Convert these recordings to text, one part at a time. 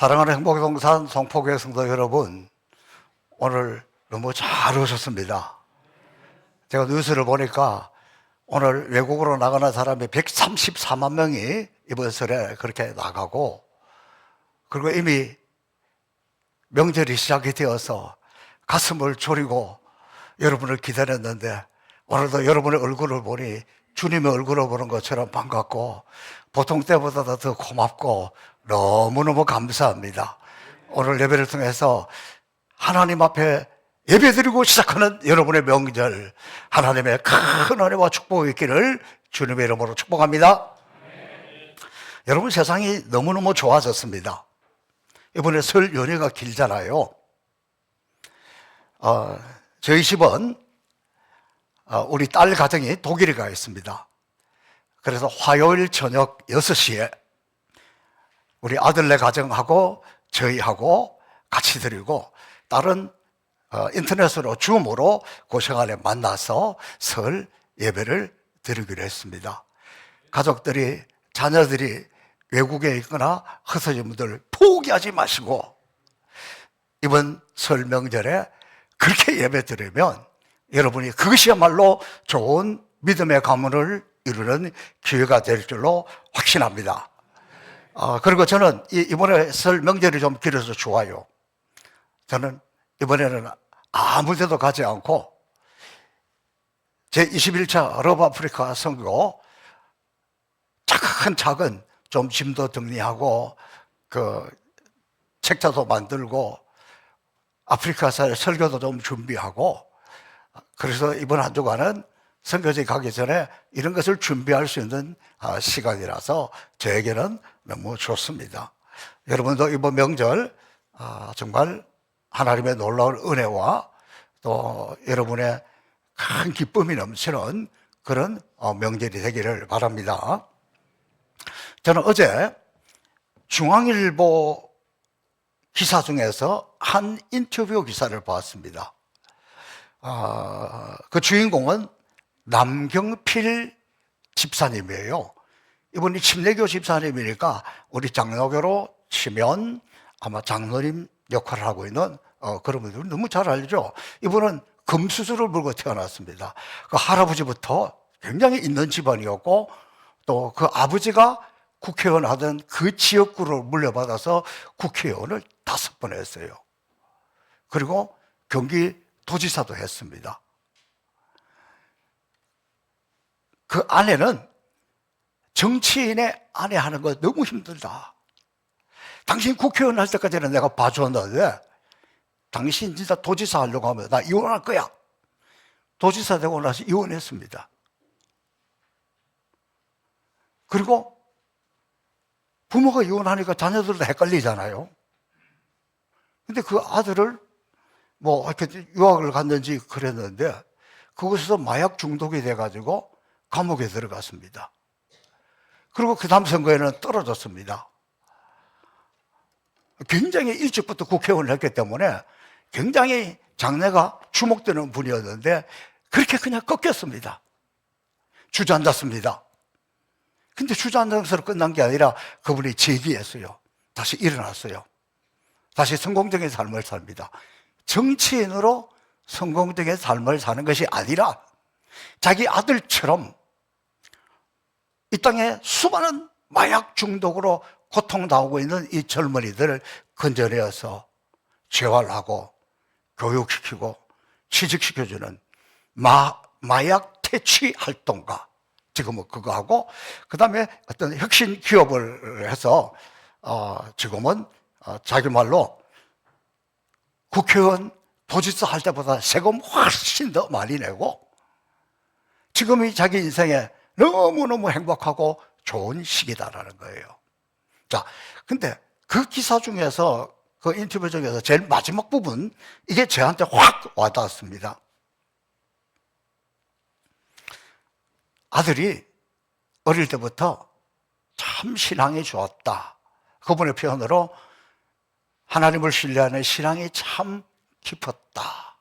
사랑하는 행복동산 송포교회 성도 여러분, 오늘 너무 잘 오셨습니다. 제가 뉴스를 보니까 오늘 외국으로 나가는 사람이 134만 명이 이번 설에 그렇게 나가고, 그리고 이미 명절이 시작이 되어서 가슴을 졸이고 여러분을 기다렸는데, 오늘도 여러분의 얼굴을 보니 주님의 얼굴을 보는 것처럼 반갑고 보통 때보다 더 고맙고 너무너무 감사합니다. 오늘 예배를 통해서 하나님 앞에 예배드리고 시작하는 여러분의 명절, 하나님의 큰 은혜와 축복이 있기를 주님의 이름으로 축복합니다. 여러분, 세상이 너무너무 좋아졌습니다. 이번에 설 연휴가 길잖아요. 저희 집은 우리 딸 가정이 독일에 가 있습니다. 그래서 화요일 저녁 6시에 우리 아들네 가정하고 저희하고 같이 드리고, 딸은 인터넷으로 줌으로 그 시간에 만나서 설 예배를 드리기로 했습니다. 가족들이, 자녀들이 외국에 있거나 흩어진 분들 포기하지 마시고 이번 설 명절에 그렇게 예배 드리면 여러분이 그것이야말로 좋은 믿음의 가문을 이루는 기회가 될 줄로 확신합니다. 그리고 저는 이번에 설 명절이 좀 길어서 좋아요. 저는 이번에는 아무 데도 가지 않고 제21차 러브 아프리카 선교 차근차근 좀 짐도 정리하고 책자도 만들고 아프리카사의 설교도 좀 준비하고, 그래서 이번 한 주간은 선교지 가기 전에 이런 것을 준비할 수 있는 시간이라서 저에게는 너무 좋습니다. 여러분도 이번 명절 정말 하나님의 놀라운 은혜와 또 여러분의 큰 기쁨이 넘치는 그런 명절이 되기를 바랍니다. 저는 어제 중앙일보 기사 중에서 한 인터뷰 기사를 보았습니다. 그 주인공은 남경필 집사님이에요. 이분이 침례교 집사님이니까 우리 장로교로 치면 아마 장로님 역할을 하고 있는 그런 분들은 너무 잘 알죠. 이분은 금수저를 물고 태어났습니다. 그 할아버지부터 굉장히 있는 집안이었고, 또 그 아버지가 국회의원 하던 그 지역구를 물려받아서 국회의원을 5번 했어요. 그리고 경기도지사도 했습니다. 그 아내는 정치인의 아내 하는 거 너무 힘들다. 당신 국회의원 할 때까지는 내가 봐줬는데 당신 진짜 도지사 하려고 하면 나 이혼할 거야. 도지사 되고 나서 이혼했습니다. 그리고 부모가 이혼하니까 자녀들도 헷갈리잖아요. 근데 그 아들을 이렇게 유학을 갔는지 그랬는데 그곳에서 마약 중독이 돼가지고 감옥에 들어갔습니다. 그리고 그 다음 선거에는 떨어졌습니다. 굉장히 일찍부터 국회의원을 했기 때문에 굉장히 장래가 주목되는 분이었는데 그렇게 그냥 꺾였습니다. 주저앉았습니다. 근데 주저앉아서 끝난 게 아니라 그분이 재기했어요. 다시 일어났어요. 다시 성공적인 삶을 삽니다. 정치인으로 성공적인 삶을 사는 것이 아니라 자기 아들처럼 이 땅에 수많은 마약 중독으로 고통당하고 있는 이 젊은이들을 건져내어서 재활하고 교육시키고 취직시켜주는 마약 퇴치 활동가, 지금은 그거 하고, 그 다음에 어떤 혁신 기업을 해서 지금은 자기 말로 국회의원 도지사 할 때보다 세금 훨씬 더 많이 내고 지금이 자기 인생에 너무너무 행복하고 좋은 시기다라는 거예요. 자, 근데 그 기사 중에서, 그 인터뷰 중에서 제일 마지막 부분, 이게 저한테 확 와닿았습니다. 아들이 어릴 때부터 참 신앙이 좋았다. 그분의 표현으로 하나님을 신뢰하는 신앙이 참 깊었다.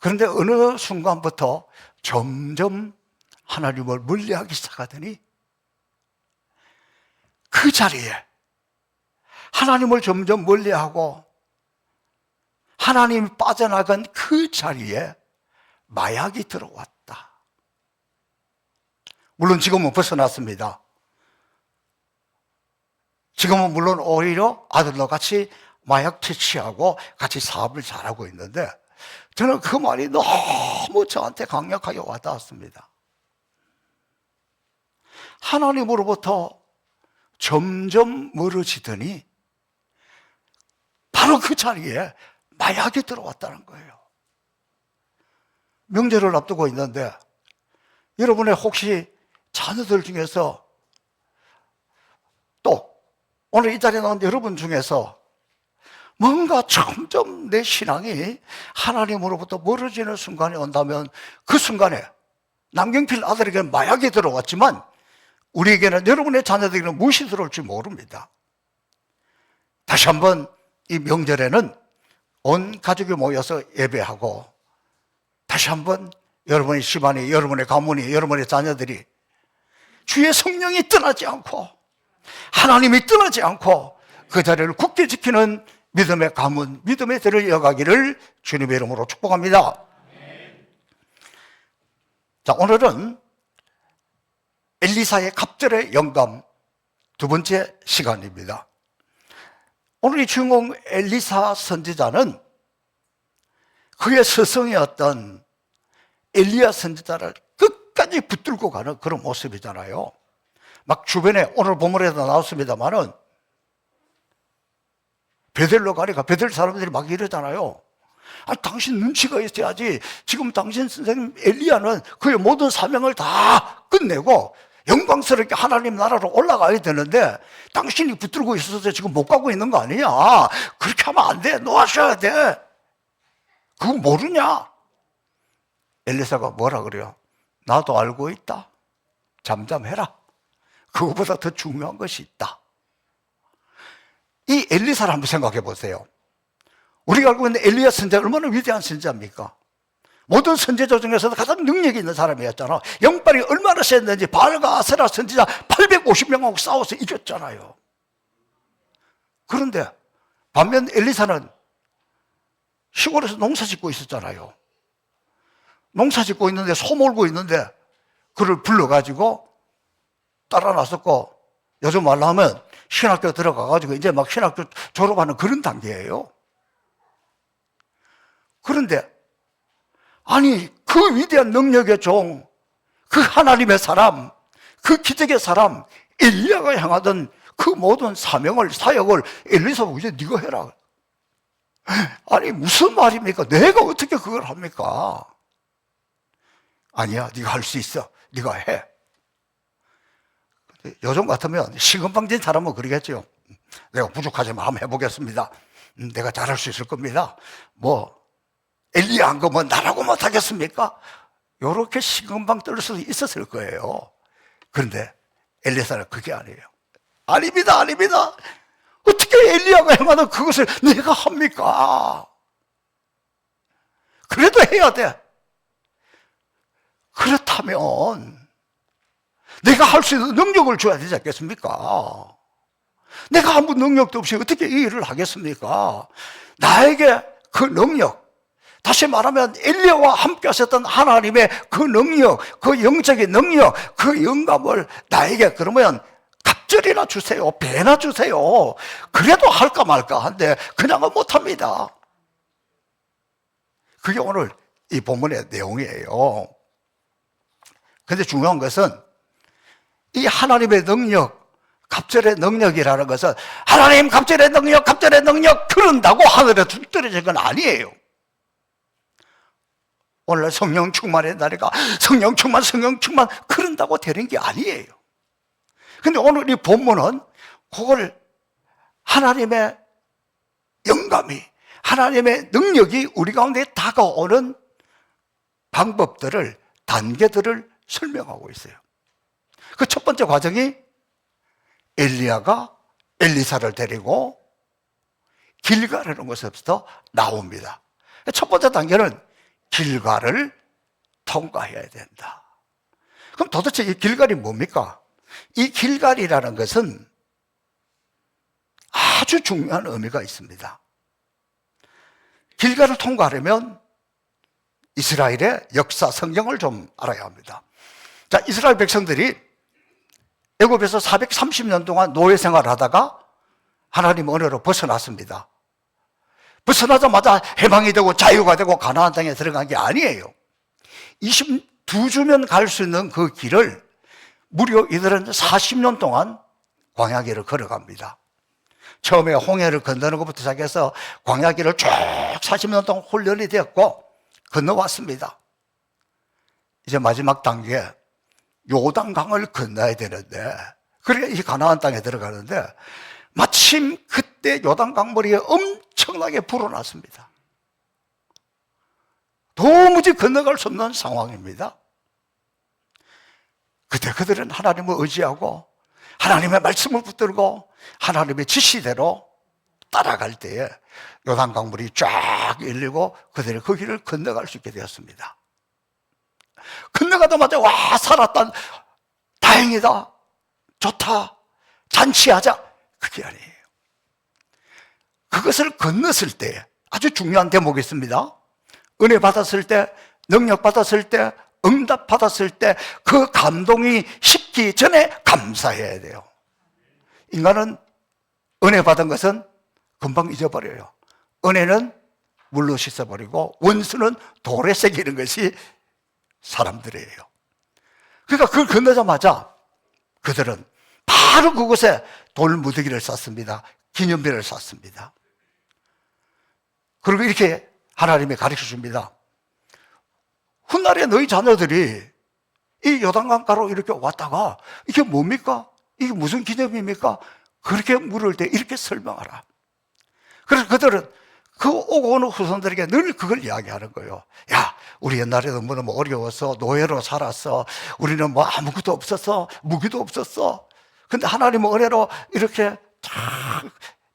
그런데 어느 순간부터 점점 하나님을 멀리하기 시작하더니 그 자리에 하나님을 점점 멀리하고 하나님이 빠져나간 그 자리에 마약이 들어왔다. 물론 지금은 벗어났습니다. 지금은 물론 오히려 아들과 같이 마약 퇴치하고 같이 사업을 잘하고 있는데, 저는 그 말이 너무 저한테 강력하게 와닿았습니다. 하나님으로부터 점점 멀어지더니 바로 그 자리에 마약이 들어왔다는 거예요. 명절을 앞두고 있는데 여러분의 혹시 자녀들 중에서, 또 오늘 이 자리에 나온 여러분 중에서 뭔가 점점 내 신앙이 하나님으로부터 멀어지는 순간이 온다면, 그 순간에 남경필 아들에게는 마약이 들어왔지만 우리에게는, 여러분의 자녀들에게는 무엇이 들어올지 모릅니다. 다시 한번 이 명절에는 온 가족이 모여서 예배하고, 다시 한번 여러분의 집안이, 여러분의 가문이, 여러분의 자녀들이 주의 성령이 떠나지 않고 하나님이 떠나지 않고 그 자리를 굳게 지키는 믿음의 가문, 믿음의 대를 이어가기를 주님의 이름으로 축복합니다. 자, 오늘은 엘리사의 갑절의 영감 두 번째 시간입니다. 오늘 이 주인공 엘리사 선지자는 그의 스승이었던 엘리야 선지자를 끝까지 붙들고 가는 그런 모습이잖아요. 막 주변에, 오늘 본문에도 나왔습니다만은 베델로 가니까 베델 사람들이 막 이러잖아요. 아, 당신 눈치가 있어야지. 지금 당신 선생님 엘리야는 그의 모든 사명을 다 끝내고 영광스럽게 하나님 나라로 올라가야 되는데 당신이 붙들고 있어서 지금 못 가고 있는 거 아니냐. 그렇게 하면 안 돼. 놓아셔야 돼. 그거 모르냐? 엘리사가 뭐라 그래요? 나도 알고 있다. 잠잠해라. 그거보다 더 중요한 것이 있다. 이 엘리사를 한번 생각해 보세요. 우리가 알고 있는 엘리야 선지자 얼마나 위대한 선지자입니까? 모든 선지자 중에서도 가장 능력이 있는 사람이었잖아. 영빨이 얼마나 셌는지 바알과 아세라 선지자 850명하고 싸워서 이겼잖아요. 그런데 반면 엘리사는 시골에서 농사 짓고 있었잖아요. 농사 짓고 있는데, 소 몰고 있는데 그를 불러가지고 따라 나섰고, 요즘 말로 하면 신학교 들어가가지고 이제 막 신학교 졸업하는 그런 단계예요. 그런데 아니, 그 위대한 능력의 종, 그 하나님의 사람, 그 기적의 사람 엘리야가 향하던 그 모든 사명을, 사역을 엘리사 보고 이제 네가 해라. 아니, 무슨 말입니까? 내가 어떻게 그걸 합니까? 아니야, 네가 할 수 있어. 네가 해. 요즘 같으면 시금방진 사람은 그러겠죠. 내가 부족하지만 한번 해보겠습니다. 내가 잘할 수 있을 겁니다. 뭐 엘리야 한 거 뭐 나라고 못하겠습니까? 이렇게 시금방 떨 수도 있었을 거예요. 그런데 엘리사는 그게 아니에요. 아닙니다, 아닙니다. 어떻게 엘리야가 행하는 그것을 내가 합니까? 그래도 해야 돼. 그렇다면 내가 할 수 있는 능력을 줘야 되지 않겠습니까? 내가 아무 능력도 없이 어떻게 이 일을 하겠습니까? 나에게 그 능력, 다시 말하면 엘리야와 함께 하셨던 하나님의 그 능력, 그 영적인 능력, 그 영감을 나에게 그러면 갑절이나 주세요. 배나 주세요. 그래도 할까 말까 한데 그냥은 못합니다. 그게 오늘 이 본문의 내용이에요. 근데 중요한 것은 이 하나님의 능력, 갑절의 능력이라는 것은 하나님 갑절의 능력, 갑절의 능력 그런다고 하늘에 툭 떨어진 건 아니에요. 오늘 성령 충만의 날이니까 성령 충만, 성령 충만 그런다고 되는 게 아니에요. 근데 오늘 이 본문은 그걸 하나님의 영감이, 하나님의 능력이 우리 가운데 다가오는 방법들을, 단계들을 설명하고 있어요. 그 첫 번째 과정이 엘리야가 엘리사를 데리고 길갈이라는 곳에서부터 나옵니다. 첫 번째 단계는 길갈을 통과해야 된다. 그럼 도대체 이 길갈이 뭡니까? 이 길갈이라는 것은 아주 중요한 의미가 있습니다. 길가를 통과하려면 이스라엘의 역사 성경을 좀 알아야 합니다. 자, 이스라엘 백성들이 애굽에서 430년 동안 노예 생활을 하다가 하나님 은혜로 벗어났습니다. 벗어나자마자 해방이 되고 자유가 되고 가나안 땅에 들어간 게 아니에요. 22주면 갈 수 있는 그 길을 무려 이들은 40년 동안 광야길을 걸어갑니다. 처음에 홍해를 건너는 것부터 시작해서 광야길을 쭉 40년 동안 훈련이 되었고 건너왔습니다. 이제 마지막 단계 요단강을 건너야 되는데, 그래 이 가나안 땅에 들어가는데 마침 그때 요단강 머리에 엄청나게 불어났습니다. 도무지 건너갈 수 없는 상황입니다. 그때 그들은 하나님을 의지하고 하나님의 말씀을 붙들고 하나님의 지시대로 따라갈 때에 요단강 물이 쫙 열리고 그들이 그 길을 건너갈 수 있게 되었습니다. 건너가자마자 와 살았다, 다행이다, 좋다, 잔치하자, 그게 아니에요. 그것을 건넜을 때 아주 중요한 대목이 있습니다. 은혜 받았을 때, 능력 받았을 때, 응답 받았을 때 그 감동이 식기 전에 감사해야 돼요. 인간은 은혜 받은 것은 금방 잊어버려요. 은혜는 물로 씻어버리고 원수는 돌에 새기는 것이 사람들이에요. 그러니까 그걸 건너자마자 그들은 바로 그곳에 돌무더기를 쌓습니다. 기념비를 쌓습니다. 그리고 이렇게 하나님이 가르쳐 줍니다. 훗날에 너희 자녀들이 이 요단강가로 이렇게 왔다가 이게 뭡니까? 이게 무슨 기념입니까? 그렇게 물을 때 이렇게 설명하라. 그래서 그들은 그 오고 오는 후손들에게 늘 그걸 이야기하는 거예요. 야, 우리 옛날에 너무너무 어려워서 노예로 살았어. 우리는 뭐 아무것도 없었어. 무기도 없었어. 근데 하나님의 은혜로 이렇게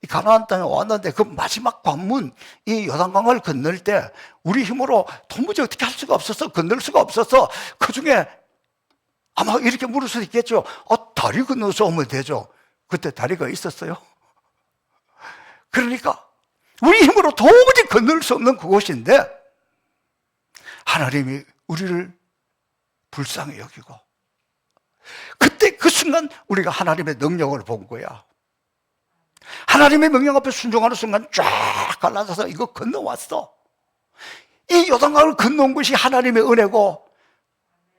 이 가나안 땅에 왔는데 그 마지막 관문, 이 요단강을 건널 때 우리 힘으로 도무지 어떻게 할 수가 없었어. 건널 수가 없었어. 그 중에 아마 이렇게 물을 수도 있겠죠. 다리 건너서 오면 되죠. 그때 다리가 있었어요. 그러니까 우리 힘으로 도무지 건널 수 없는 그곳인데 하나님이 우리를 불쌍히 여기고, 그때 그 순간 우리가 하나님의 능력을 본 거야. 하나님의 명령 앞에 순종하는 순간 쫙 갈라져서 이거 건너왔어. 이 요단강을 건너온 것이 하나님의 은혜고,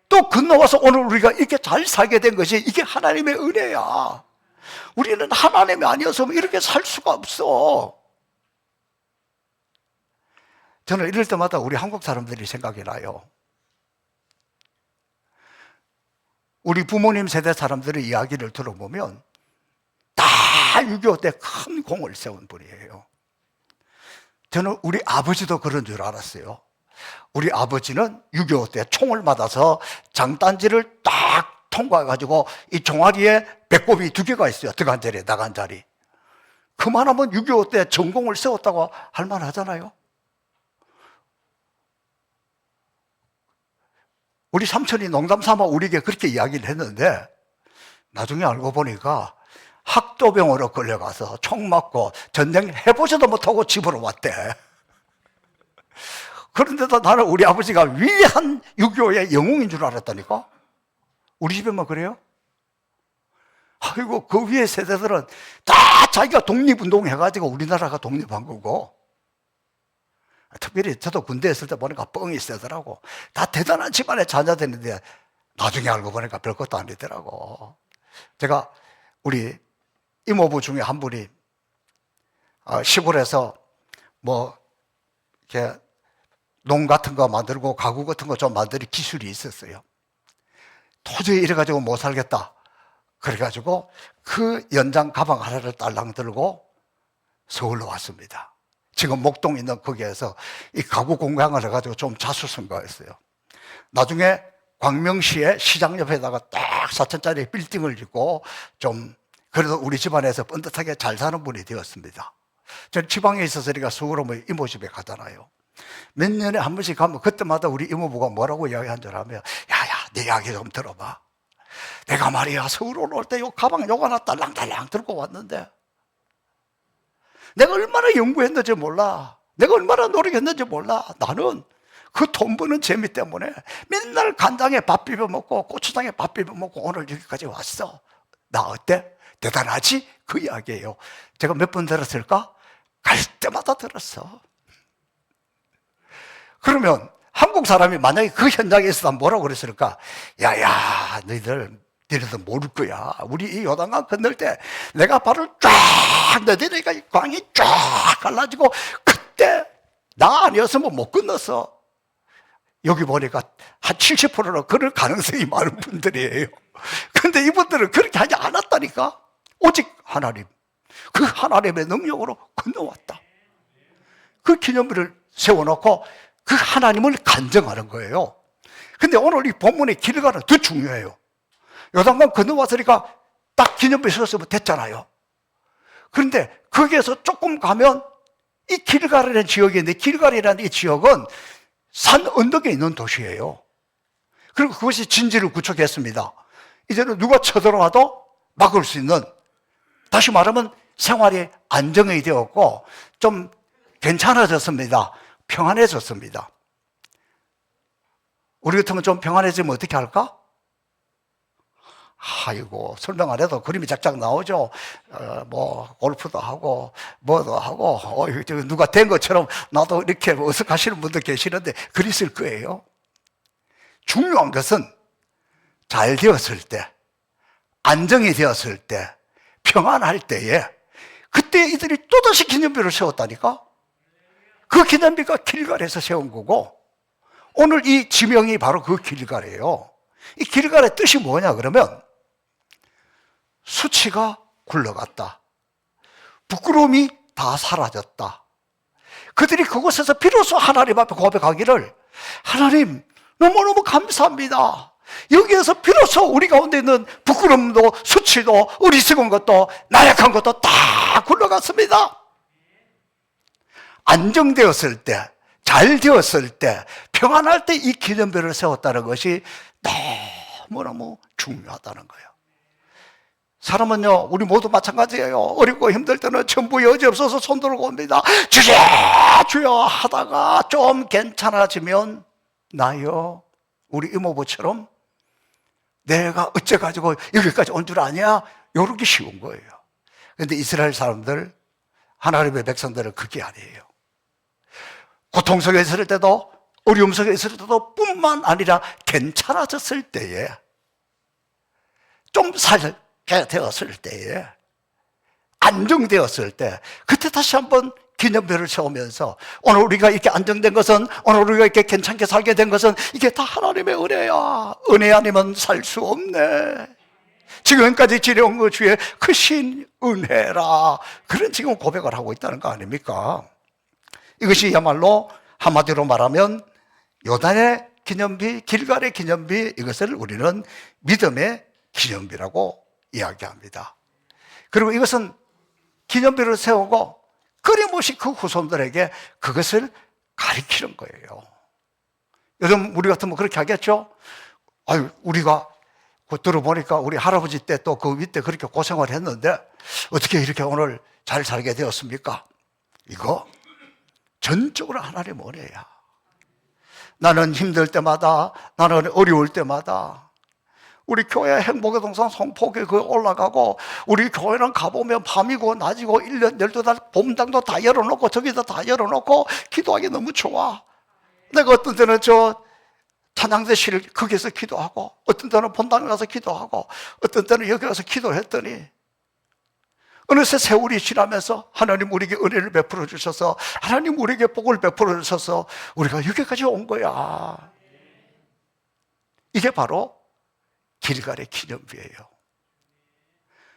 또 건너와서 오늘 우리가 이렇게 잘 살게 된 것이 이게 하나님의 은혜야. 우리는 하나님이 아니었으면 이렇게 살 수가 없어. 저는 이럴 때마다 우리 한국 사람들이 생각이 나요. 우리 부모님 세대 사람들의 이야기를 들어보면 다 6.25 때 큰 공을 세운 분이에요. 저는 우리 아버지도 그런 줄 알았어요. 우리 아버지는 6.25 때 총을 맞아서 장단지를 딱 통과해가지고 이 종아리에 배꼽이 2개가 있어요. 들어간 자리, 나간 자리. 그만하면 6.25 때 전공을 세웠다고 할 만하잖아요. 우리 삼촌이 농담 삼아 우리에게 그렇게 이야기를 했는데 나중에 알고 보니까 학도병으로 끌려가서 총 맞고 전쟁 해보지도 못하고 집으로 왔대. 그런데도 나는 우리 아버지가 위대한 6.25의 영웅인 줄 알았다니까. 우리 집에만 그래요? 아이고, 그 위에 세대들은 다 자기가 독립운동 해가지고 우리나라가 독립한 거고, 특별히 저도 군대에 있을 때 보니까 뻥이 세더라고. 다 대단한 집안의 자녀들인데 나중에 알고 보니까 별것도 아니더라고. 제가 우리 이모부 중에 한 분이 시골에서 뭐 이렇게 농 같은 거 만들고 가구 같은 거 좀 만드는 기술이 있었어요. 도저히 이래가지고 못 살겠다. 그래가지고 그 연장 가방 하나를 딸랑 들고 서울로 왔습니다. 지금 목동 있는 거기에서 이 가구 공장을 해가지고 좀 자수성가했어요. 나중에 광명시의 시장 옆에다가 딱 4층짜리 빌딩을 짓고 좀 그래도 우리 집안에서 뻔듯하게 잘 사는 분이 되었습니다. 저는 지방에 있어서 우리가 서울 오면 이모 집에 가잖아요. 몇 년에 한 번씩 가면 그때마다 우리 이모부가 뭐라고 이야기한 줄 알면, 야야 내 이야기 좀 들어봐. 내가 말이야 서울 올 때 요 가방 요거 하나 딸랑딸랑 들고 왔는데 내가 얼마나 연구했는지 몰라. 내가 얼마나 노력했는지 몰라. 나는 그 돈 버는 재미 때문에 맨날 간장에 밥 비벼 먹고 고추장에 밥 비벼 먹고 오늘 여기까지 왔어. 나 어때? 대단하지? 그 이야기예요. 제가 몇 번 들었을까? 갈 때마다 들었어. 그러면 한국 사람이 만약에 그 현장에 있었다면 뭐라고 그랬을까? 야야, 너희들 모를 거야. 우리 이 요단강 건널 때 내가 발을 쫙 내디니까 이 광이 쫙 갈라지고 그때 나 아니었으면 못 건넜어. 여기 보니까 한 70%는 그럴 가능성이 많은 분들이에요. 근데 이분들은 그렇게 하지 않았다니까. 오직 하나님, 그 하나님의 능력으로 건너왔다. 그 기념비를 세워놓고 그 하나님을 간증하는 거예요. 근데 오늘 이 본문의 길가는 더 중요해요. 요단강 건너왔으니까 딱 기념비 세웠으면 됐잖아요. 그런데 거기에서 조금 가면 이 길가라는 지역이 있는데, 길가라는 이 지역은 산 언덕에 있는 도시예요. 그리고 그것이 진지를 구축했습니다. 이제는 누가 쳐들어와도 막을 수 있는, 다시 말하면 생활이 안정이 되었고 좀 괜찮아졌습니다. 평안해졌습니다. 우리 같으면 좀 평안해지면 어떻게 할까? 아이고, 설명 안 해도 그림이 작작 나오죠. 골프도 하고 뭐도 하고 누가 된 것처럼 나도 이렇게 어색하시는 분들 계시는데 그랬을 거예요. 중요한 것은 잘 되었을 때, 안정이 되었을 때, 평안할 때에 그때 이들이 또다시 기념비를 세웠다니까. 그 기념비가 길갈에서 세운 거고, 오늘 이 지명이 바로 그 길갈이에요. 이 길갈의 뜻이 뭐냐 그러면 수치가 굴러갔다, 부끄러움이 다 사라졌다. 그들이 그곳에서 비로소 하나님 앞에 고백하기를, 하나님 너무너무 감사합니다. 여기에서 비로소 우리 가운데 있는 부끄러움도 수치도 어리석은 것도 나약한 것도 다 굴러갔습니다. 안정되었을 때, 잘 되었을 때, 평안할 때 이 기념비를 세웠다는 것이 너무너무 중요하다는 거예요. 사람은요, 우리 모두 마찬가지예요. 어렵고 힘들 때는 전부 여지없어서 손 들고 옵니다. 주여 주여 하다가 좀 괜찮아지면 나요, 우리 이모부처럼 내가 어째가지고 여기까지 온 줄 아냐? 이러기 쉬운 거예요. 그런데 이스라엘 사람들, 하나님의 백성들은 그게 아니에요. 고통 속에 있을 때도, 어려움 속에 있을 때도 뿐만 아니라 괜찮아졌을 때에, 좀 살게 되었을 때에, 안정되었을 때, 그때 다시 한번 기념비를 세우면서 오늘 우리가 이렇게 안정된 것은, 오늘 우리가 이렇게 괜찮게 살게 된 것은 이게 다 하나님의 은혜야. 은혜 아니면 살 수 없네. 지금까지 지내온 것 중에 크신 은혜라. 그런 지금 고백을 하고 있다는 거 아닙니까? 이것이야말로 한마디로 말하면 요단의 기념비, 길갈의 기념비, 이것을 우리는 믿음의 기념비라고 이야기합니다. 그리고 이것은 기념비를 세우고 끊임없이 그 후손들에게 그것을 가르치는 거예요. 요즘 우리 같으면 그렇게 하겠죠? 아유, 우리가 들어보니까 우리 할아버지 때 또 그 밑에 그렇게 고생을 했는데 어떻게 이렇게 오늘 잘 살게 되었습니까? 이거 전적으로 하나님의 은혜야. 나는 힘들 때마다, 나는 어려울 때마다 우리 교회 행복의 동산 송폭에 그 올라가고, 우리 교회는 가보면 밤이고 낮이고 1년 12달 봄장도 다 열어놓고 저기도 다 열어놓고 기도하기 너무 좋아. 내가 어떤 때는 저 찬양대실 거기서 기도하고, 어떤 때는 본당에 가서 기도하고, 어떤 때는 여기 가서 기도했더니 어느새 세월이 지나면서 하나님 우리에게 은혜를 베풀어 주셔서, 하나님 우리에게 복을 베풀어 주셔서 우리가 여기까지 온 거야. 이게 바로 길갈의 기념비예요.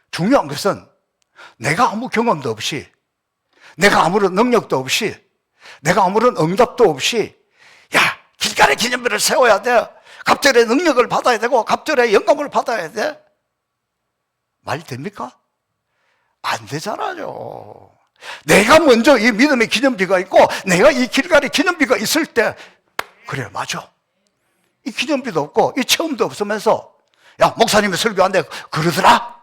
중요한 것은 내가 아무 경험도 없이, 내가 아무런 능력도 없이, 내가 아무런 응답도 없이, 야, 길갈의 기념비를 세워야 돼, 갑절의 능력을 받아야 되고 갑절의 영감을 받아야 돼, 말 됩니까? 안 되잖아요. 내가 먼저 이 믿음의 기념비가 있고, 내가 이 길갈의 기념비가 있을 때, 그래 맞아, 이 기념비도 없고 이 체험도 없으면서 야, 목사님이 설교한대 그러더라?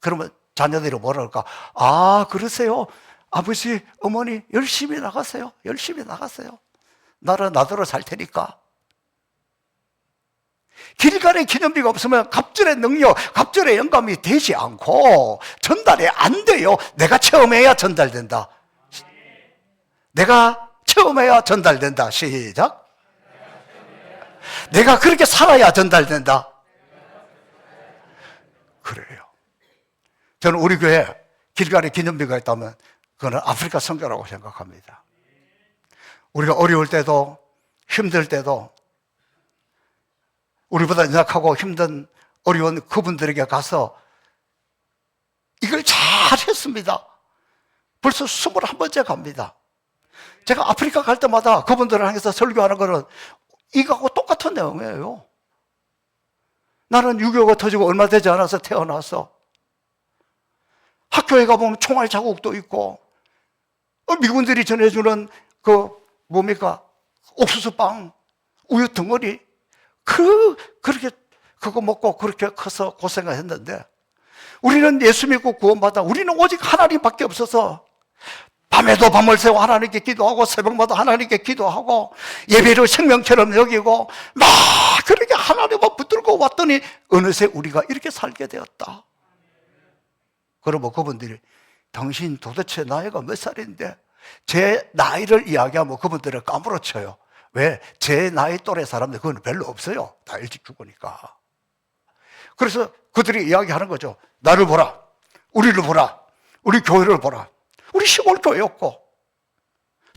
그러면 자녀들이 뭐라 그럴까? 아, 그러세요? 아버지, 어머니 열심히 나가세요. 열심히 나가세요. 나는 나더러 살 테니까. 길간의 기념비가 없으면 갑절의 능력, 갑절의 영감이 되지 않고 전달이 안 돼요. 내가 체험해야 전달된다. 내가 체험해야 전달된다. 시작. 내가 그렇게 살아야 전달된다. 그래요. 저는 우리 교회 길간의 기념비가 있다면 그거는 아프리카 선교라고 생각합니다. 우리가 어려울 때도 힘들 때도 우리보다 연약하고 힘든 어려운 그분들에게 가서 이걸 잘했습니다. 벌써 21번째 갑니다. 제가 아프리카 갈 때마다 그분들을 향해서 설교하는 거는 이거하고 똑같은 내용이에요. 나는 6.25가 터지고 얼마 되지 않아서 태어나서 학교에 가보면 총알 자국도 있고 미군들이 전해주는 옥수수빵, 우유 덩어리 그렇게 그거 먹고 그렇게 커서 고생을 했는데 우리는 예수 믿고 구원받아 우리는 오직 하나님밖에 없어서 밤에도 밤을 새워 하나님께 기도하고 새벽마다 하나님께 기도하고 예배를 생명처럼 여기고 막 그렇게 하나님과 붙들고 왔더니 어느새 우리가 이렇게 살게 되었다. 그러면 그분들이 당신 도대체 나이가 몇 살인데 제 나이를 이야기하면 그분들을 까무러쳐요. 왜? 제 나이 또래 사람들 그건 별로 없어요. 다 일찍 죽으니까. 그래서 그들이 이야기하는 거죠. 나를 보라. 우리를 보라. 우리 교회를 보라. 우리 시골 교회였고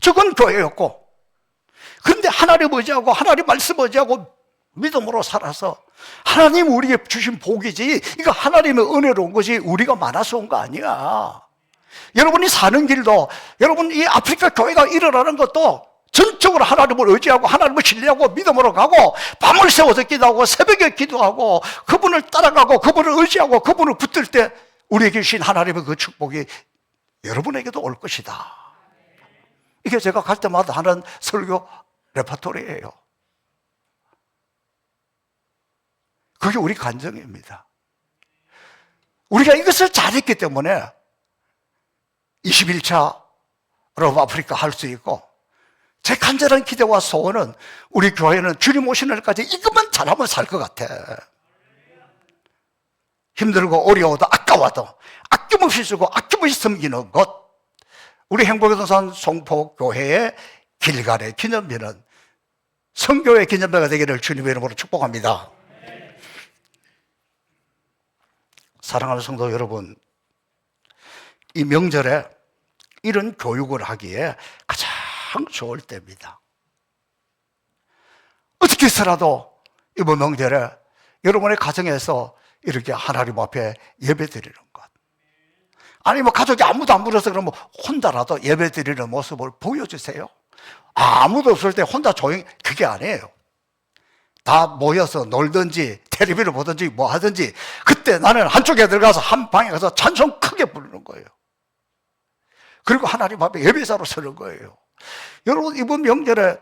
적은 교회였고 그런데 하나님 의지하고 하나님 말씀 의지하고 믿음으로 살아서 하나님 우리에게 주신 복이지 이거 하나님의 은혜로 온 것이 우리가 많아서 온 거 아니야. 여러분이 사는 길도 여러분 이 아프리카 교회가 일어나는 것도 전적으로 하나님을 의지하고 하나님을 신뢰하고 믿음으로 가고 밤을 새워서 기도하고 새벽에 기도하고 그분을 따라가고 그분을 의지하고 그분을 붙들 때 우리에게 주신 하나님의 그 축복이 여러분에게도 올 것이다. 이게 제가 갈 때마다 하는 설교 레퍼토리예요. 그게 우리 간증입니다. 우리가 이것을 잘했기 때문에 21차 러브 아프리카 할 수 있고 제 간절한 기대와 소원은 우리 교회는 주님 오시는 날까지 이것만 잘하면 살 것 같아. 힘들고 어려워도 아까워도 아낌없이 쓰고 아낌없이 섬기는 것. 우리 행복의 동산 송포교회의 길간의 기념비는 성교의 기념비가 되기를 주님의 이름으로 축복합니다. 사랑하는 성도 여러분, 이 명절에 이런 교육을 하기에 가장 좋을 때입니다. 어떻게 해서라도 이번 명절에 여러분의 가정에서 이렇게 하나님 앞에 예배드리는 것, 아니면 가족이 아무도 안 불러서 그러면 혼자라도 예배드리는 모습을 보여주세요. 아무도 없을 때 혼자 조용히, 그게 아니에요. 다 모여서 놀든지 텔레비를 보든지 뭐 하든지 그때 나는 한쪽에 들어가서 한 방에 가서 찬송 크게 부르는 거예요. 그리고 하나님 앞에 예배자로 서는 거예요. 여러분 이번 명절에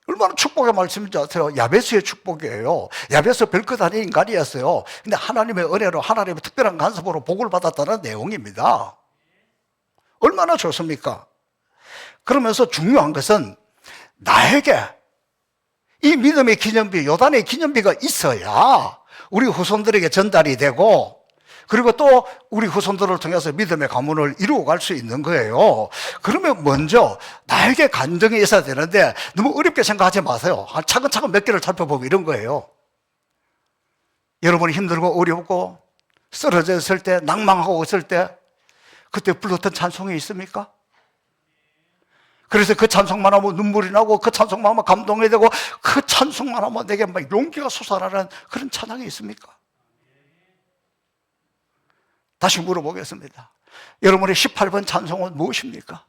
얼마나 축복의 말씀인지 아세요? 야베스의 축복이에요. 야베스 별것 아닌 인간이었어요. 근데 하나님의 은혜로 하나님의 특별한 간섭으로 복을 받았다는 내용입니다. 얼마나 좋습니까? 그러면서 중요한 것은 나에게 이 믿음의 기념비, 요단의 기념비가 있어야 우리 후손들에게 전달이 되고 그리고 또 우리 후손들을 통해서 믿음의 가문을 이루어 갈 수 있는 거예요. 그러면 먼저 나에게 간증이 있어야 되는데 너무 어렵게 생각하지 마세요. 차근차근 몇 개를 살펴보면 이런 거예요. 여러분이 힘들고 어렵고 쓰러져 있을 때, 낭망하고 있을 때 그때 불렀던 찬송이 있습니까? 그래서 그 찬송만 하면 눈물이 나고 그 찬송만 하면 감동이 되고 그 찬송만 하면 내게 막 용기가 솟아나는 그런 찬양이 있습니까? 다시 물어보겠습니다. 여러분의 18번 찬송은 무엇입니까?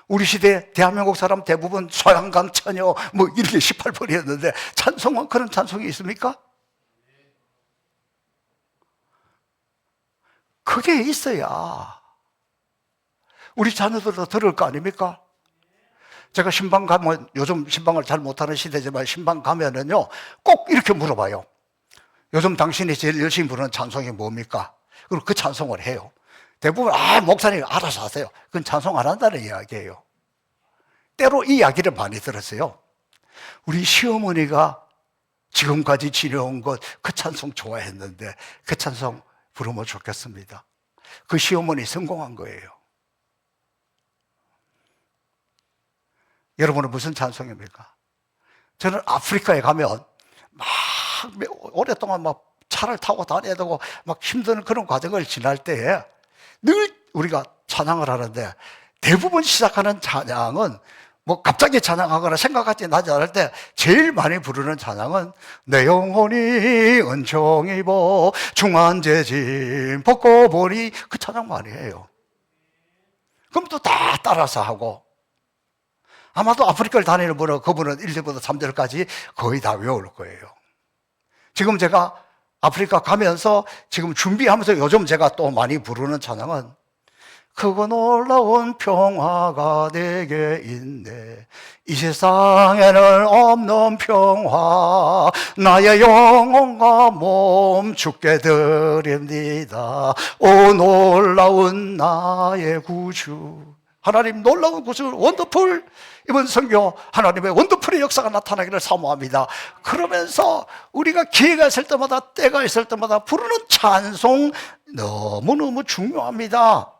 우리 시대 대한민국 사람 대부분 소양강 처녀 뭐 이렇게 18번이었는데 찬송은 그런 찬송이 있습니까? 그게 있어야 우리 자녀들도 들을 거 아닙니까? 제가 신방 가면, 요즘 신방을 잘 못하는 시대지만 신방 가면은요 꼭 이렇게 물어봐요. 요즘 당신이 제일 열심히 부르는 찬송이 뭡니까? 그리고 그 찬송을 해요. 대부분 목사님 알아서 하세요. 그건 찬송 안 한다는 이야기예요. 때로 이 이야기를 많이 들었어요. 우리 시어머니가 지금까지 지내온 것 그 찬송 좋아했는데 그 찬송 부르면 좋겠습니다. 그 시어머니 성공한 거예요. 여러분은 무슨 찬송입니까? 저는 아프리카에 가면 막 오랫동안 막 차를 타고 다녀야 되고 막 힘든 그런 과정을 지날 때에 늘 우리가 찬양을 하는데 대부분 시작하는 찬양은 뭐 갑자기 찬양하거나 생각하지 나지 않을 때 제일 많이 부르는 찬양은 내 영혼이 은총 입어 중한제짐 벗고 보니 그 찬양 많이 해요. 그럼 또 다 따라서 하고 아마도 아프리카를 다니는 분은 그분은 1절부터 3절까지 거의 다 외울 거예요. 지금 제가 아프리카 가면서 지금 준비하면서 요즘 제가 또 많이 부르는 찬양은 크고 놀라운 평화가 내게 있네 이 세상에는 없는 평화 나의 영혼과 몸 주께 드립니다 오 놀라운 나의 구주 하나님 놀라운 구주 원더풀 이번 선교 하나님의 원더풀의 역사가 나타나기를 사모합니다. 그러면서 우리가 기회가 있을 때마다 때가 있을 때마다 부르는 찬송 너무너무 중요합니다.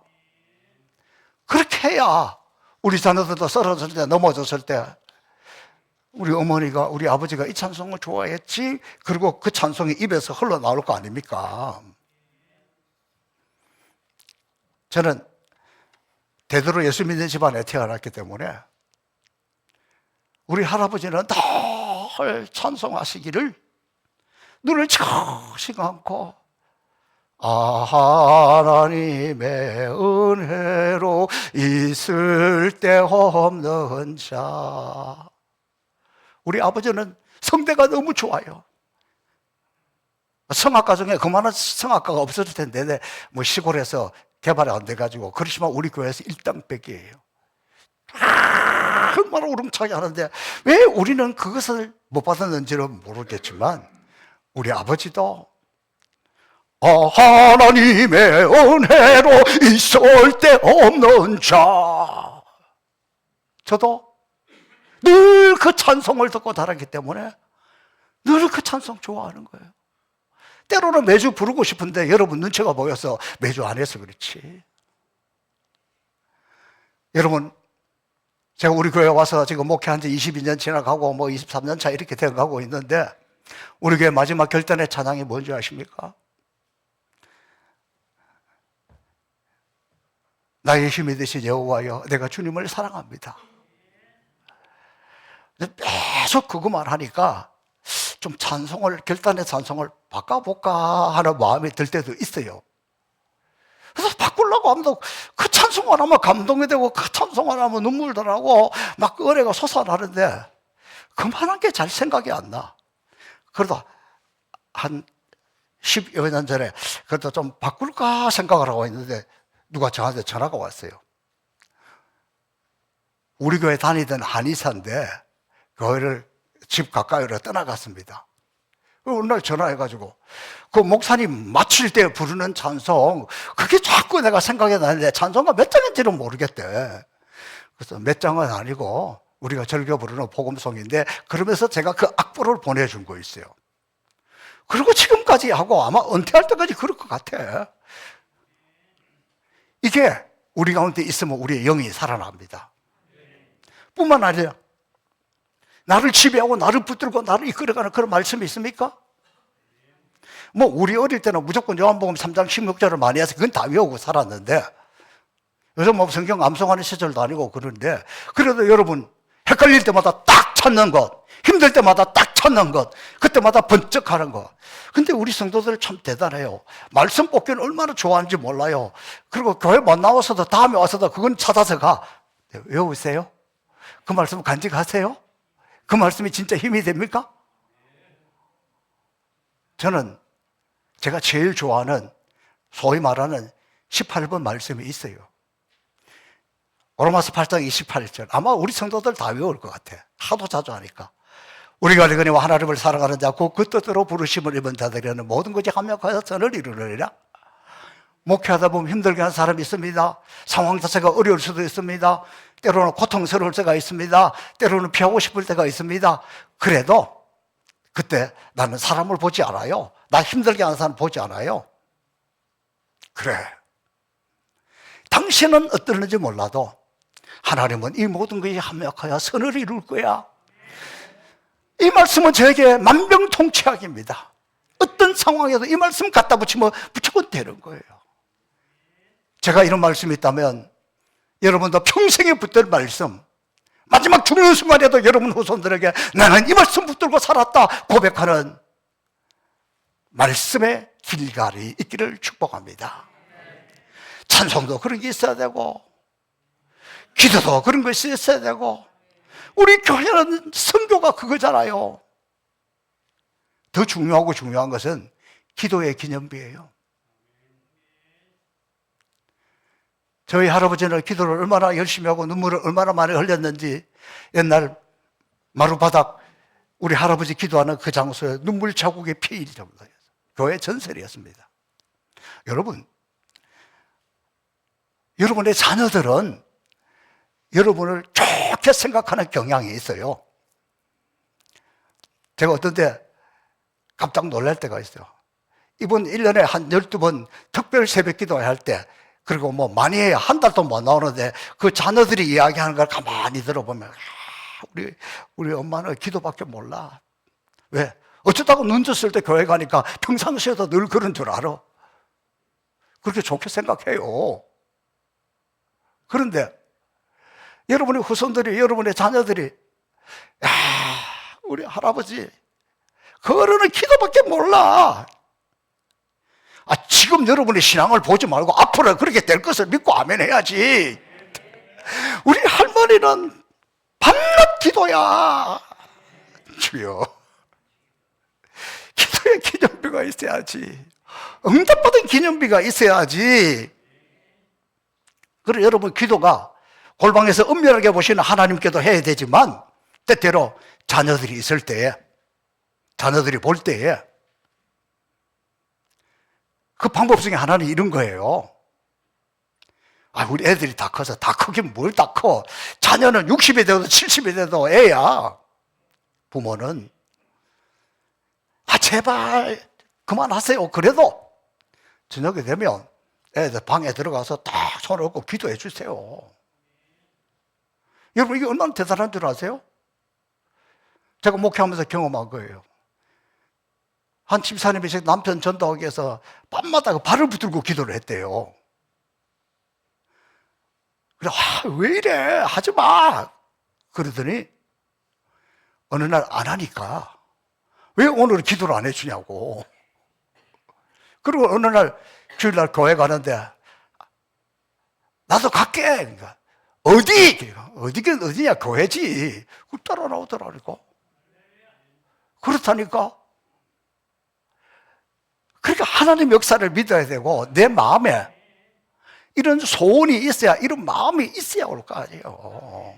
그렇게 해야 우리 자녀들도 쓰러졌을 때 넘어졌을 때 우리 어머니가 우리 아버지가 이 찬송을 좋아했지 그리고 그 찬송이 입에서 흘러나올 거 아닙니까? 저는 대대로 예수 믿는 집안에 태어났기 때문에 우리 할아버지는 늘 찬송하시기를 눈을 쳐시 감고 하나님의 은혜로 있을 데 없는 자 우리 아버지는 성대가 너무 좋아요. 성악가 중에 그만한 성악가가 없었을 텐데 뭐 시골에서 개발이 안 돼가지고 그렇지만 우리 교회에서 일당백이에요. 얼마나 우렁차게 하는데 왜 우리는 그것을 못 받았는지는 모르겠지만 우리 아버지도 하나님의 은혜로 있을 데 없는 자 저도 늘 그 찬송을 듣고 자랐기 때문에 늘 그 찬송 좋아하는 거예요. 때로는 매주 부르고 싶은데 여러분 눈치가 보여서 매주 안 해서 그렇지. 여러분 제가 우리 교회 와서 지금 목회한 지 22년 지나가고 뭐 23년 차 이렇게 되어가고 있는데 우리 교회 마지막 결단의 찬양이 뭔지 아십니까? 나의 힘이 되신 여호와여 내가 주님을 사랑합니다. 계속 그것만 하니까 좀 결단의 찬송을 바꿔볼까 하는 마음이 들 때도 있어요. 그래서 바꾸려고 하면 그 찬송을 하면 감동이 되고 그 찬송을 하면 눈물도 나고 막 은혜가 솟아나는데 그만한 게 잘 생각이 안 나. 그러다 한 10여 년 전에 그래도 좀 바꿀까 생각을 하고 있는데 누가 저한테 전화가 왔어요. 우리 교회 다니던 한의사인데 교회를 집 가까이로 떠나갔습니다. 어느 날 전화해가지고 그 목사님 마칠 때 부르는 찬송 그게 자꾸 내가 생각이 나는데 찬송가 몇 장인지는 모르겠대. 그래서 몇 장은 아니고 우리가 즐겨 부르는 복음송인데 그러면서 제가 그 악보를 보내준 거 있어요. 그리고 지금까지 하고 아마 은퇴할 때까지 그럴 것 같아. 이게 우리 가운데 있으면 우리의 영이 살아납니다. 뿐만 아니라 나를 지배하고 나를 붙들고 나를 이끌어가는 그런 말씀이 있습니까? 뭐 우리 어릴 때는 무조건 요한복음 3장 16절을 많이 해서 그건 다 외우고 살았는데 요즘 뭐 성경 암송하는 시절도 아니고 그런데 그래도 여러분 헷갈릴 때마다 딱 찾는 것 힘들 때마다 딱 찾는 것 그때마다 번쩍하는 것 근데 우리 성도들 참 대단해요. 말씀 뽑기는 얼마나 좋아하는지 몰라요. 그리고 교회 못 나와서도 다음에 와서도 그건 찾아서 가. 외우세요? 그 말씀 간직하세요? 그 말씀이 진짜 힘이 됩니까? 저는 제가 제일 좋아하는 소위 말하는 18번 말씀이 있어요. 로마서 8장 28절 아마 우리 성도들 다 외울 것 같아. 하도 자주 하니까 우리가 그니와 하나님을 사랑하는 자 곧 그 뜻대로 부르심을 입은 자들이라는 모든 것이 합력하여 선을 이루느니라. 목회하다 보면 힘들게 하는 사람이 있습니다. 상황 자체가 어려울 수도 있습니다. 때로는 고통스러울 때가 있습니다. 때로는 피하고 싶을 때가 있습니다. 그래도 그때 나는 사람을 보지 않아요. 나 힘들게 하는 사람 보지 않아요. 그래, 당신은 어떠는지 몰라도 하나님은 이 모든 것이 합력하여 선을 이룰 거야. 이 말씀은 저에게 만병통치약입니다. 어떤 상황에도 이 말씀 갖다 붙이면 무조건 되는 거예요. 제가 이런 말씀이 있다면 여러분도 평생에 붙들 말씀, 마지막 죽는 순간에도 여러분 후손들에게 나는 이 말씀 붙들고 살았다 고백하는 말씀의 길갈이 있기를 축복합니다. 찬송도 그런 게 있어야 되고, 기도도 그런 것이 있어야 되고, 우리 교회는 선교가 그거잖아요. 더 중요하고 중요한 것은 기도의 기념비예요. 저희 할아버지는 기도를 얼마나 열심히 하고 눈물을 얼마나 많이 흘렸는지 옛날 마루바닥 우리 할아버지 기도하는 그 장소에 눈물 자국의 피일이 정도였어요. 교회 전설이었습니다. 여러분, 여러분의 자녀들은 여러분을 좋게 생각하는 경향이 있어요. 제가 어떤 때 깜짝 놀랄 때가 있어요. 이번 1년에 한 12번 특별 새벽 기도회 할 때, 그리고 뭐 많이 해야 한 달도 못 나오는데 그 자녀들이 이야기하는 걸 가만히 들어보면 우리 엄마는 기도밖에 몰라. 왜? 어쩌다가 눈 졌을 때 교회 가니까 평상시에도 늘 그런 줄 알아. 그렇게 좋게 생각해요. 그런데 여러분의 후손들이, 여러분의 자녀들이 우리 할아버지 그거는 기도밖에 몰라. 지금 여러분의 신앙을 보지 말고 앞으로 그렇게 될 것을 믿고 아멘 해야지. 우리 할머니는 밤낮 기도야. 주여, 기도의 기념비가 있어야지. 응답받은 기념비가 있어야지. 그래, 여러분 기도가 골방에서 은밀하게 보시는 하나님께도 해야 되지만 때때로 자녀들이 있을 때에, 자녀들이 볼 때에 그 방법 중에 하나는 이런 거예요. 우리 애들이 다 커서, 다 크긴 뭘 다 커. 자녀는 60이 돼도 70이 돼도 애야. 부모는 제발 그만하세요. 그래도 저녁에 되면 애들 방에 들어가서 딱 손을 얹고 기도해 주세요. 여러분, 이게 얼마나 대단한 줄 아세요? 제가 목회하면서 경험한 거예요. 한 집사님이 제 남편 전도하기 위해서 밤마다 발을 붙들고 기도를 했대요. 그래, 왜 이래? 하지 마! 그러더니 어느 날 안 하니까 왜 오늘 기도를 안 해주냐고. 그리고 어느 날 주일날 교회 가는데 나도 갈게. 그러니까 어디? 어디긴 어디냐? 교회지. 그 따라 나오더라니까. 그렇다니까. 그러니까 하나님 역사를 믿어야 되고, 내 마음에 이런 소원이 있어야, 이런 마음이 있어야 올 거 아니에요.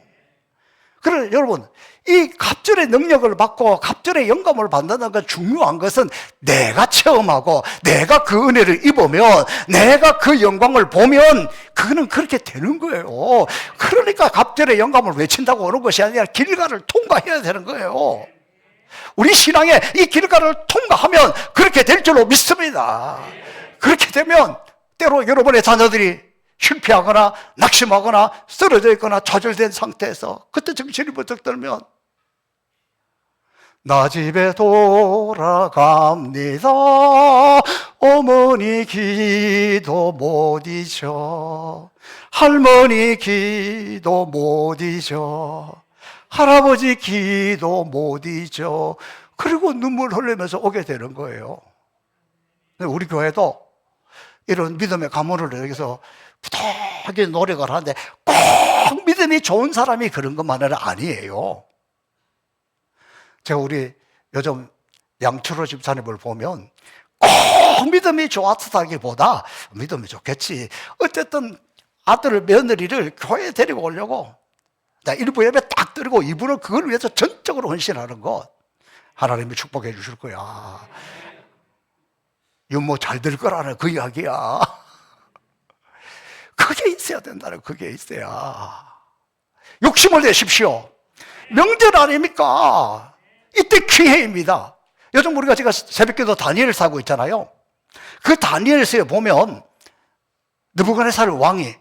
그래서 여러분, 이 갑절의 능력을 받고 갑절의 영감을 받는다는 건 중요한 것은 내가 체험하고 내가 그 은혜를 입으면, 내가 그 영광을 보면 그거는 그렇게 되는 거예요. 그러니까 갑절의 영감을 외친다고 오는 것이 아니라 길가를 통과해야 되는 거예요. 우리 신앙에 이 길가를 통과하면 그렇게 될 줄로 믿습니다. 그렇게 되면 때로 여러분의 자녀들이 실패하거나 낙심하거나 쓰러져 있거나 좌절된 상태에서 그때 정신이 번쩍 들면 나 집에 돌아갑니다. 어머니 기도 못 잊어. 할머니 기도 못 잊어. 할아버지 기도 못 잊어. 그리고 눈물 흘리면서 오게 되는 거예요. 우리 교회도 이런 믿음의 가문을 여기서 부탁하게 노력을 하는데 꼭 믿음이 좋은 사람이 그런 것만은 아니에요. 제가 우리 요즘 양철호 집사님을 보면 꼭 믿음이 좋았다기보다 믿음이 좋겠지. 어쨌든 아들을, 며느리를 교회에 데리고 오려고 일부 예배 딱 드리고 2부는 그걸 위해서 전적으로 헌신하는 것, 하나님이 축복해 주실 거야. 윤모 잘 될 거라는 그 이야기야. 그게 있어야 된다는, 그게 있어야. 욕심을 내십시오. 명절 아닙니까? 이때 기회입니다. 요즘 우리가 제가 새벽기도 다니엘 사고 있잖아요. 그 다니엘서에 보면 느부갓네살 왕이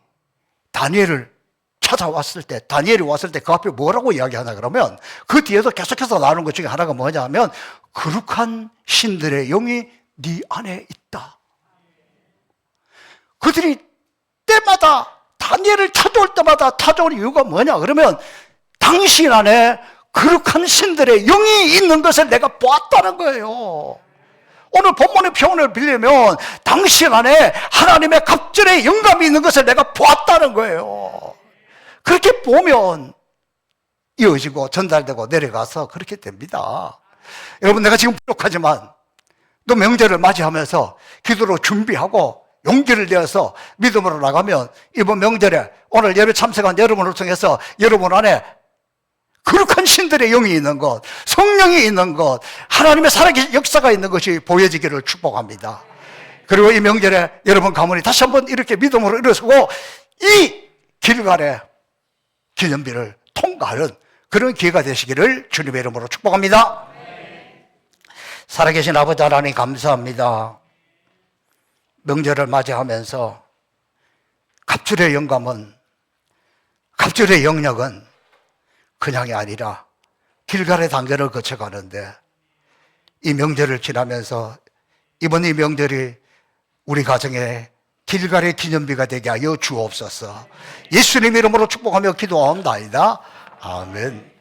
다니엘을 찾아왔을 때, 다니엘이 왔을 때 그 앞에 뭐라고 이야기하나 그러면 그 뒤에도 계속해서 나오는 것 중에 하나가 뭐냐면 거룩한 신들의 영이 네 안에 있다. 그들이 때마다 다니엘을 찾아올 때마다 찾아온 이유가 뭐냐 그러면 당신 안에 거룩한 신들의 영이 있는 것을 내가 보았다는 거예요. 오늘 본문의 표현을 빌리면 당신 안에 하나님의 갑절의 영감이 있는 것을 내가 보았다는 거예요. 그렇게 보면 이어지고 전달되고 내려가서 그렇게 됩니다. 여러분, 내가 지금 부족하지만 또 명절을 맞이하면서 기도로 준비하고 용기를 내어서 믿음으로 나가면 이번 명절에 오늘 예배 참석한 여러분을 통해서 여러분 안에 거룩한 신들의 영이 있는 것, 성령이 있는 것, 하나님의 살아계신 역사가 있는 것이 보여지기를 축복합니다. 그리고 이 명절에 여러분 가문이 다시 한번 이렇게 믿음으로 일어서고 이 길갈의 기념비를 통과하는 그런 기회가 되시기를 주님의 이름으로 축복합니다. 살아계신 아버지 하나님 감사합니다. 명절을 맞이하면서 갑절의 영감은, 갑절의 영역은 그냥이 아니라 길갈의 단계를 거쳐가는데 이 명절을 지나면서 이번 이 명절이 우리 가정에 길갈의 기념비가 되게 하여 주옵소서. 예수님 이름으로 축복하며 기도하옵나이다. 아멘.